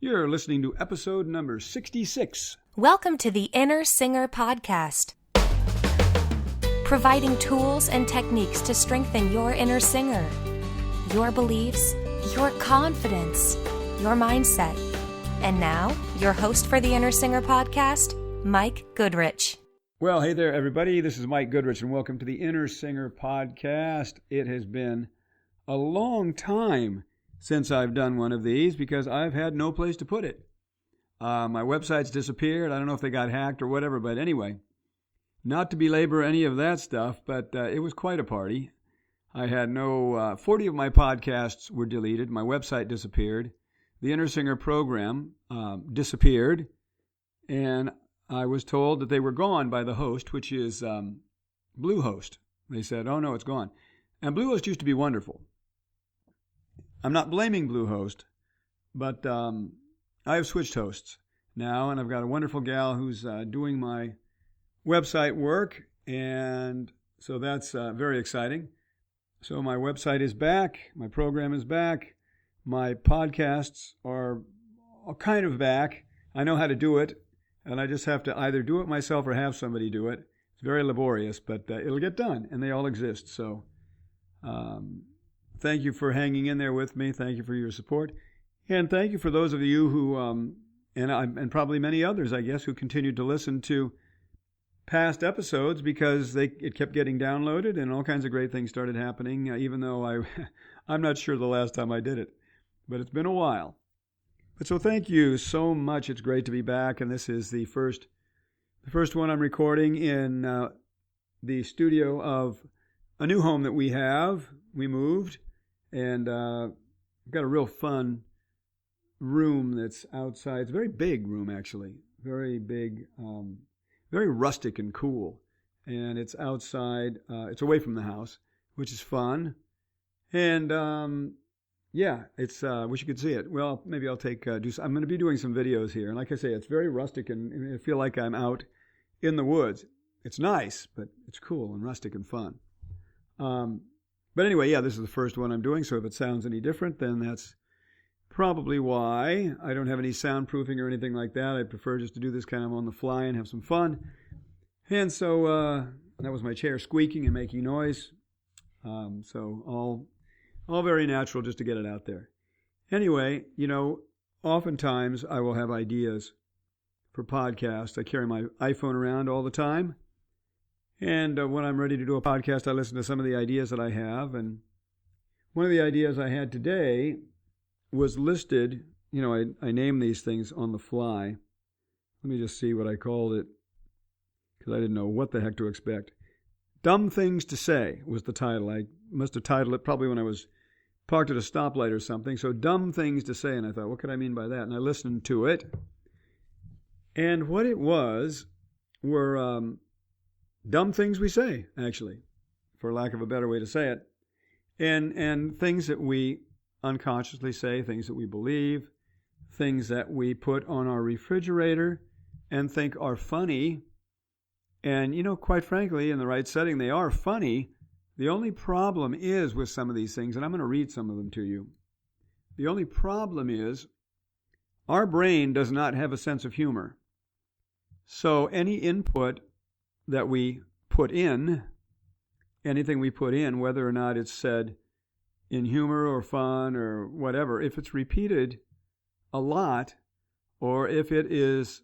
You're listening to episode number 66. Welcome to the Inner Singer Podcast, providing tools and techniques to strengthen your inner singer, your beliefs, your confidence, your mindset. And now, your host for the Inner Singer Podcast, Mike Goodrich. Well, hey there, everybody. This is Mike Goodrich, and welcome to the Inner Singer Podcast. It has been a long time since I've done one of these because I've had no place to put it. My website's disappeared. I don't know if they got hacked or whatever, but anyway, not to belabor any of that stuff, but it was quite a party. I had 40 of my podcasts were deleted. My website disappeared. The Inner Singer program disappeared, and I was told that they were gone by the host, which is Bluehost. They said, oh no, it's gone. And Bluehost used to be wonderful. I'm not blaming Bluehost, but I have switched hosts now, and I've got a wonderful gal who's doing my website work, and so that's very exciting. So my website is back, my program is back, my podcasts are kind of back. I know how to do it, and I just have to either do it myself or have somebody do it. It's very laborious, but it'll get done, and they all exist. So thank you for hanging in there with me. Thank you for your support. And thank you for those of you who, and probably many others, I guess, who continued to listen to past episodes because it kept getting downloaded and all kinds of great things started happening, even though I'm not sure the last time I did it. But it's been a while. But so thank you so much. It's great to be back, and this is the first one I'm recording in the studio of a new home that we have. We moved, and we've got a real fun room that's outside. It's a very big room, actually. Very big, very rustic and cool. And it's outside. It's away from the house, which is fun. And yeah, it's wish you could see it. Well, maybe I'll I'm going to be doing some videos here. And like I say, it's very rustic, and I feel like I'm out in the woods. It's nice, but it's cool and rustic and fun. But anyway, yeah, this is the first one I'm doing, so if it sounds any different, then that's probably why. I don't have any soundproofing or anything like that. I prefer just to do this kind of on the fly and have some fun. And so that was my chair squeaking and making noise. So all very natural just to get it out there. Anyway, oftentimes I will have ideas for podcasts. I carry my iPhone around all the time. And when I'm ready to do a podcast, I listen to some of the ideas that I have. And one of the ideas I had today was listed. I name these things on the fly. Let me just see what I called it, because I didn't know what the heck to expect. Dumb Things to Say was the title. I must have titled it probably when I was parked at a stoplight or something. So Dumb Things to Say. And I thought, what could I mean by that? And I listened to it. And what it was were dumb things we say, actually, for lack of a better way to say it. And things that we unconsciously say, things that we believe, things that we put on our refrigerator and think are funny. And, quite frankly, in the right setting, they are funny. The only problem is with some of these things, and I'm going to read some of them to you. The only problem is our brain does not have a sense of humor. So any input that we put in, anything we put in, whether or not it's said in humor or fun or whatever, if it's repeated a lot, or if it is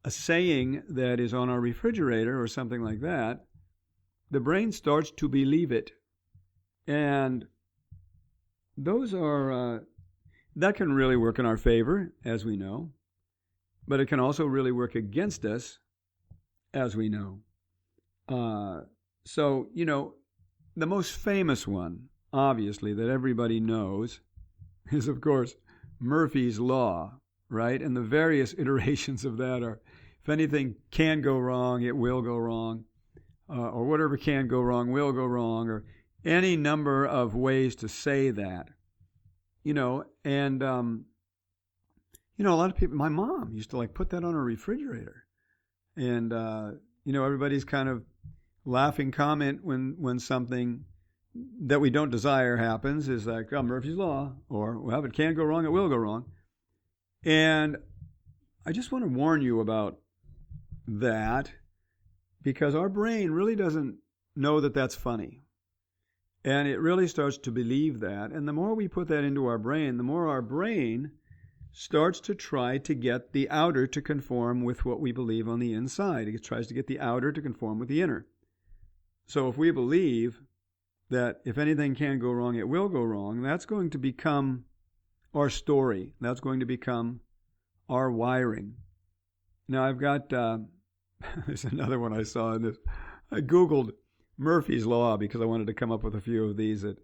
a saying that is on our refrigerator or something like that, the brain starts to believe it. And those are, that can really work in our favor, as we know, but it can also really work against us, as we know. So, the most famous one, obviously, that everybody knows is, of course, Murphy's Law, right? And the various iterations of that are, if anything can go wrong, it will go wrong, or whatever can go wrong will go wrong, or any number of ways to say that, and, a lot of people, my mom used to put that on her refrigerator. And, everybody's kind of laughing comment when something that we don't desire happens is like, oh, Murphy's Law, or, well, if it can go wrong, it will go wrong. And I just want to warn you about that, because our brain really doesn't know that that's funny. And it really starts to believe that. And the more we put that into our brain, the more our brain starts to try to get the outer to conform with what we believe on the inside. It tries to get the outer to conform with the inner. So if we believe that if anything can go wrong, it will go wrong, that's going to become our story. That's going to become our wiring. Now I've got, there's another one I saw in this. I Googled Murphy's Law because I wanted to come up with a few of these that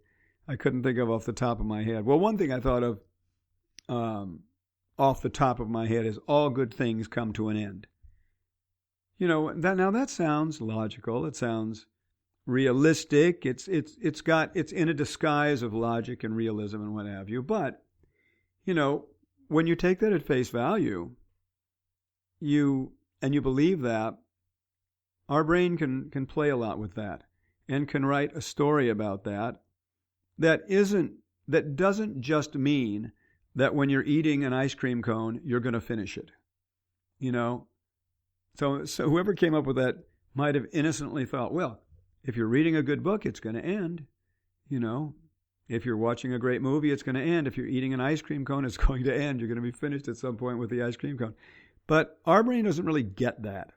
I couldn't think of off the top of my head. Well, one thing I thought of off the top of my head is all good things come to an end. You know, that sounds logical. It sounds realistic. It's in a disguise of logic and realism and what have you. But, you know, when you take that at face value, you believe that, our brain can play a lot with that and can write a story about that that doesn't just mean that when you're eating an ice cream cone, you're going to finish it. You know? So whoever came up with that might have innocently thought, well, if you're reading a good book, it's going to end. You know? If you're watching a great movie, it's going to end. If you're eating an ice cream cone, it's going to end. You're going to be finished at some point with the ice cream cone. But our brain doesn't really get that.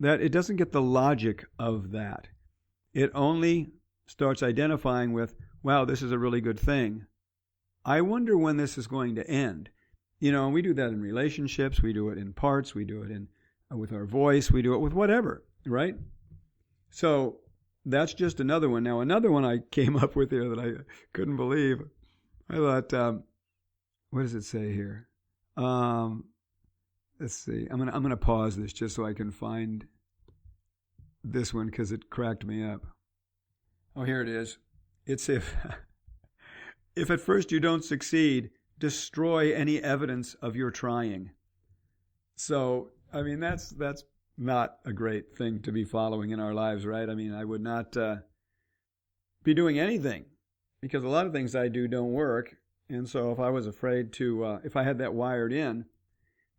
That it doesn't get the logic of that. It only starts identifying with, wow, this is a really good thing. I wonder when this is going to end. You know, and we do that in relationships. We do it in parts. We do it with our voice. We do it with whatever, right? So that's just another one. Now, another one I came up with here that I couldn't believe. I thought, what does it say here? Let's see. I'm gonna pause this just so I can find this one because it cracked me up. Oh, here it is. It's if at first you don't succeed, destroy any evidence of your trying. So, I mean, that's not a great thing to be following in our lives, right? I mean, I would not be doing anything because a lot of things I do don't work. And so if I was afraid to, if I had that wired in,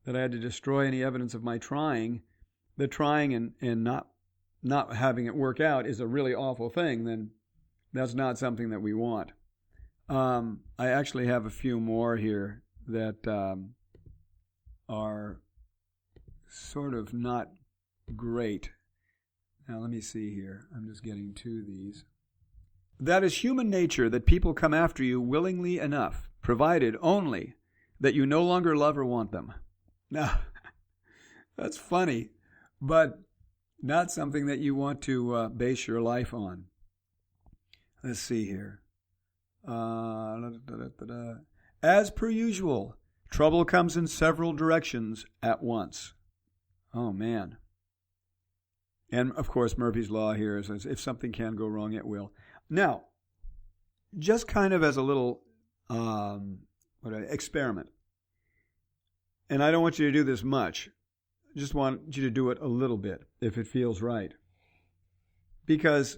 that I had to destroy any evidence of my trying, the trying and not having it work out is a really awful thing, then that's not something that we want. I actually have a few more here that are sort of not great. Now let me see here. I'm just getting to these. That is human nature that people come after you willingly enough, provided only that you no longer love or want them. Now, that's funny, but not something that you want to base your life on. Let's see here. As per usual, trouble comes in several directions at once. Oh, man. And, of course, Murphy's Law here is if something can go wrong, it will. Now, just kind of as a little experiment, and I don't want you to do this much. I just want you to do it a little bit if it feels right. Because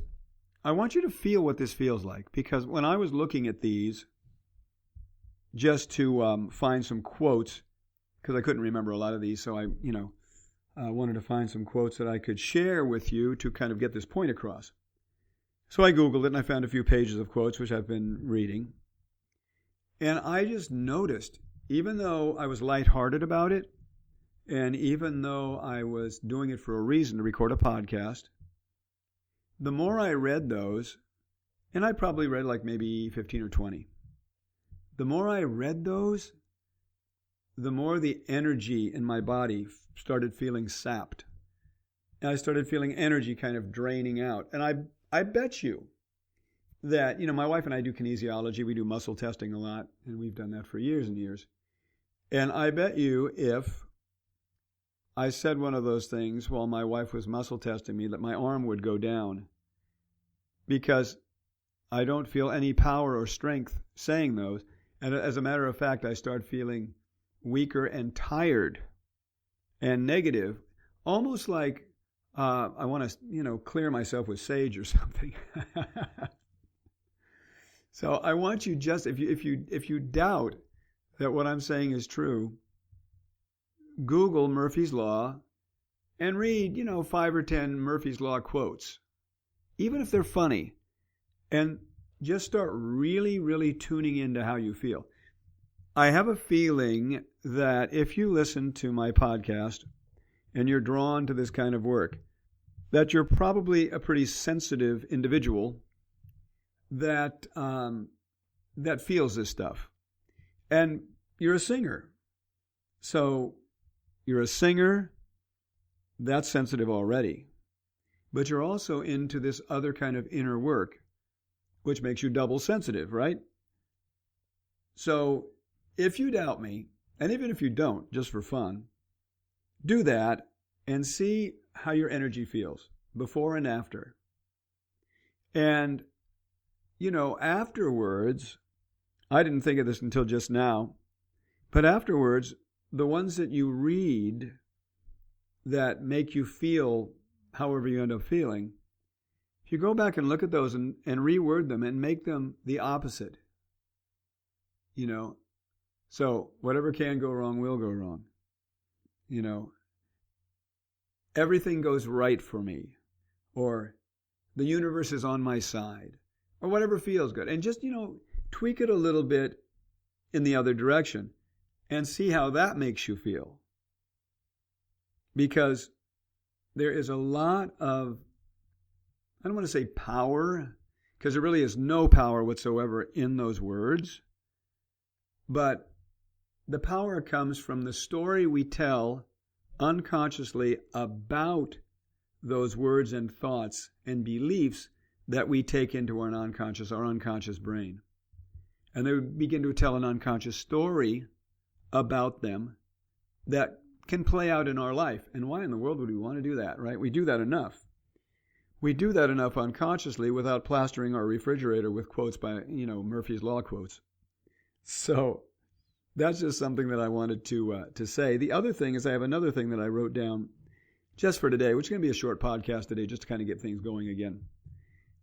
I want you to feel what this feels like. Because when I was looking at these, just to find some quotes, because I couldn't remember a lot of these, so I wanted to find some quotes that I could share with you to kind of get this point across. So I Googled it and I found a few pages of quotes, which I've been reading. And I just noticed, even though I was lighthearted about it, and even though I was doing it for a reason to record a podcast, the more I read those, and I probably read like maybe 15 or 20, the more I read those, the more the energy in my body started feeling sapped. And I started feeling energy kind of draining out. And I bet you that, my wife and I do kinesiology. We do muscle testing a lot, and we've done that for years and years. And I bet you if I said one of those things while my wife was muscle testing me, that my arm would go down because I don't feel any power or strength saying those. And as a matter of fact, I start feeling weaker and tired and negative, almost like I want to, clear myself with sage or something. So I want you just, if you doubt that what I'm saying is true, Google Murphy's Law and read, 5 or 10 Murphy's Law quotes, even if they're funny, and just start really, really tuning into how you feel. I have a feeling that if you listen to my podcast and you're drawn to this kind of work, that you're probably a pretty sensitive individual that feels this stuff. And you're a singer. So you're a singer, that's sensitive already. But you're also into this other kind of inner work, which makes you double sensitive, right? So if you doubt me, and even if you don't, just for fun, do that and see how your energy feels before and after. And, afterwards, I didn't think of this until just now, but afterwards, the ones that you read that make you feel however you end up feeling, if you go back and look at those and reword them and make them the opposite, so whatever can go wrong will go wrong. Everything goes right for me, or the universe is on my side, or whatever feels good. And just, tweak it a little bit in the other direction and see how that makes you feel. Because there is a lot of, I don't want to say power, because there really is no power whatsoever in those words, but the power comes from the story we tell unconsciously about those words and thoughts and beliefs that we take into our unconscious brain. And they begin to tell an unconscious story about them that can play out in our life. And why in the world would we want to do that, right? We do that enough. We do that enough unconsciously without plastering our refrigerator with quotes by, Murphy's Law quotes. So that's just something that I wanted to say. The other thing is I have another thing that I wrote down just for today, which is going to be a short podcast today, just to kind of get things going again.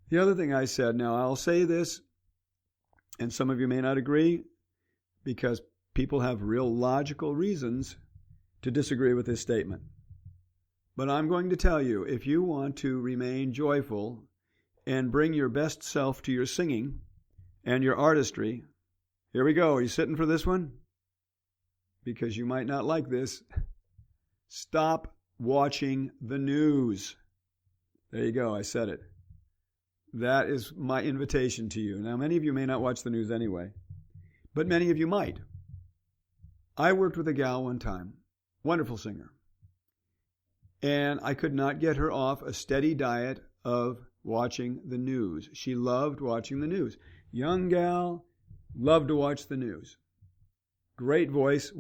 The other thing I said, now I'll say this, and some of you may not agree, because people have real logical reasons to disagree with this statement. But I'm going to tell you, if you want to remain joyful and bring your best self to your singing and your artistry, here we go. Are you sitting for this one? Because you might not like this. Stop watching the news. There you go. I said it. That is my invitation to you. Now, many of you may not watch the news anyway, but many of you might. I worked with a gal one time, wonderful singer, and I could not get her off a steady diet of watching the news. She loved watching the news. Young gal, loved to watch the news. Great voice,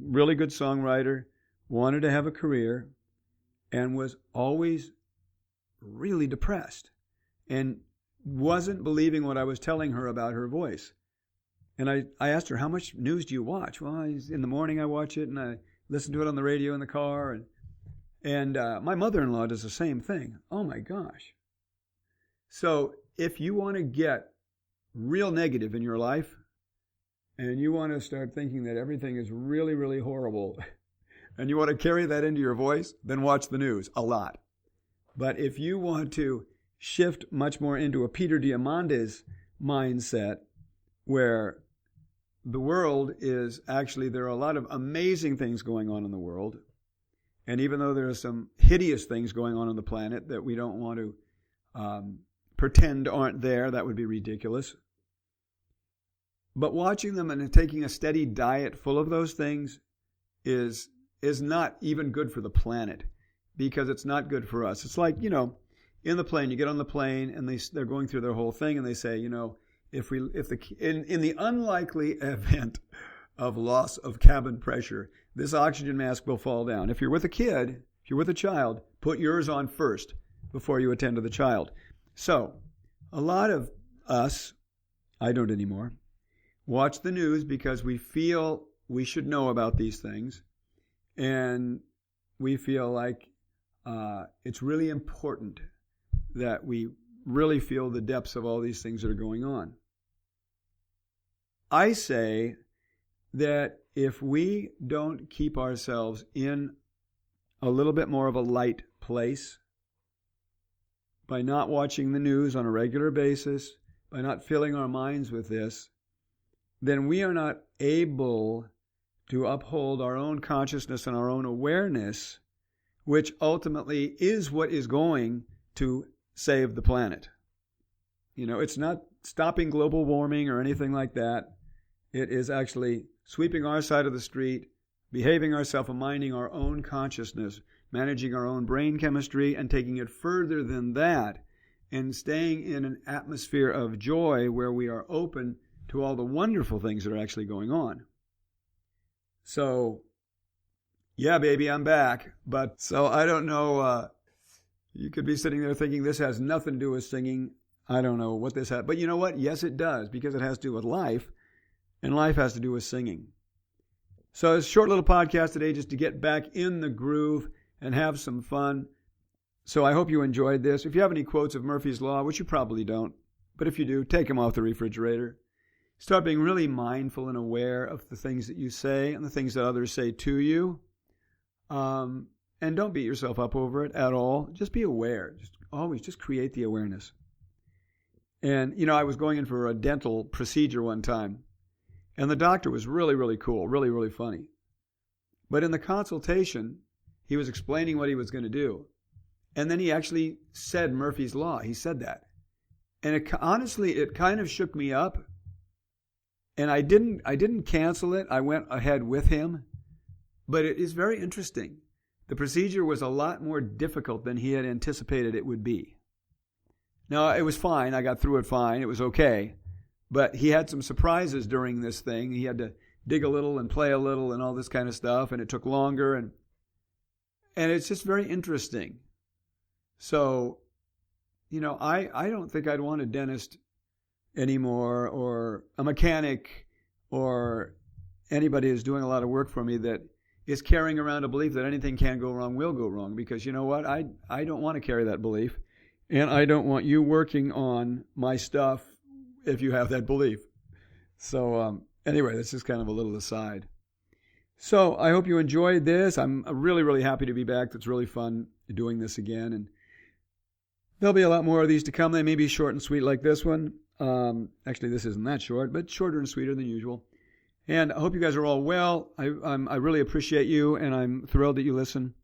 really good songwriter, wanted to have a career, and was always really depressed and wasn't believing what I was telling her about her voice. And I asked her, how much news do you watch? Well, in the morning I watch it, and I listen to it on the radio in the car. And my mother-in-law does the same thing. Oh, my gosh. So if you want to get real negative in your life, and you want to start thinking that everything is really, really horrible, and you want to carry that into your voice, then watch the news a lot. But if you want to shift much more into a Peter Diamandis mindset, where the world is actually, there are a lot of amazing things going on in the world, and even though there are some hideous things going on the planet that we don't want to pretend aren't there, that would be ridiculous. But watching them and taking a steady diet full of those things is not even good for the planet, because it's not good for us. It's like, in the plane, you get on the plane and they're going through their whole thing and they say, in the unlikely event of loss of cabin pressure, this oxygen mask will fall down. If you're with a kid, if you're with a child, put yours on first before you attend to the child. So a lot of us, I don't anymore, watch the news because we feel we should know about these things, and we feel like it's really important that we really feel the depths of all these things that are going on. I say that if we don't keep ourselves in a little bit more of a light place, by not watching the news on a regular basis, by not filling our minds with this, then we are not able to uphold our own consciousness and our own awareness, which ultimately is what is going to save the planet. It's not stopping global warming or anything like that. It is actually sweeping our side of the street, behaving ourselves and minding our own consciousness, managing our own brain chemistry, and taking it further than that, and staying in an atmosphere of joy where we are open to all the wonderful things that are actually going on. So, yeah, baby, I'm back. But so I don't know. You could be sitting there thinking this has nothing to do with singing. I don't know what this has. But you know what? Yes, it does, because it has to do with life, and life has to do with singing. So it's a short little podcast today just to get back in the groove and have some fun. So I hope you enjoyed this. If you have any quotes of Murphy's Law, which you probably don't, but if you do, take them off the refrigerator. Start being really mindful and aware of the things that you say and the things that others say to you. And don't beat yourself up over it at all. Just be aware. Just create the awareness. And, I was going in for a dental procedure one time, and the doctor was really, really cool, really, really funny. But in the consultation, he was explaining what he was going to do. And then he actually said Murphy's Law. He said that. And honestly, it kind of shook me up. And I didn't cancel it. I went ahead with him. But it is very interesting. The procedure was a lot more difficult than he had anticipated it would be. Now, it was fine. I got through it fine. It was okay. But he had some surprises during this thing. He had to dig a little and play a little and all this kind of stuff. And it took longer. And it's just very interesting. So, I don't think I'd want a dentist anymore, or a mechanic, or anybody who's doing a lot of work for me that is carrying around a belief that anything can go wrong will go wrong. Because you know what? I don't want to carry that belief. And I don't want you working on my stuff if you have that belief. So anyway, this is kind of a little aside. So I hope you enjoyed this. I'm really, really happy to be back. It's really fun doing this again. And there'll be a lot more of these to come. They may be short and sweet like this one. Actually, this isn't that short, but shorter and sweeter than usual. And I hope you guys are all well. I really appreciate you, and I'm thrilled that you listen.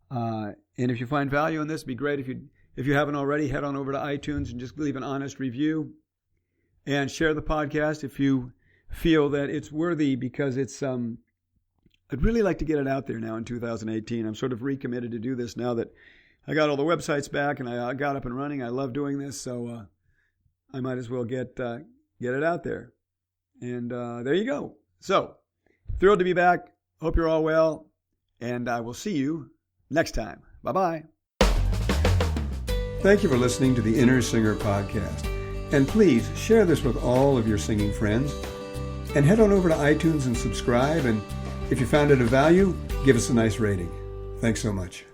And if you find value in this, it'd be great if you haven't already, head on over to iTunes and just leave an honest review. And share the podcast if you feel that it's worthy, because it's I'd really like to get it out there now in 2018. I'm sort of recommitted to do this now that I got all the websites back and I got up and running. I love doing this, so I might as well get it out there. And there you go. So, thrilled to be back. Hope you're all well, and I will see you next time. Bye-bye. Thank you for listening to the Inner Singer Podcast. And please share this with all of your singing friends. And head on over to iTunes and subscribe. And if you found it of value, give us a nice rating. Thanks so much.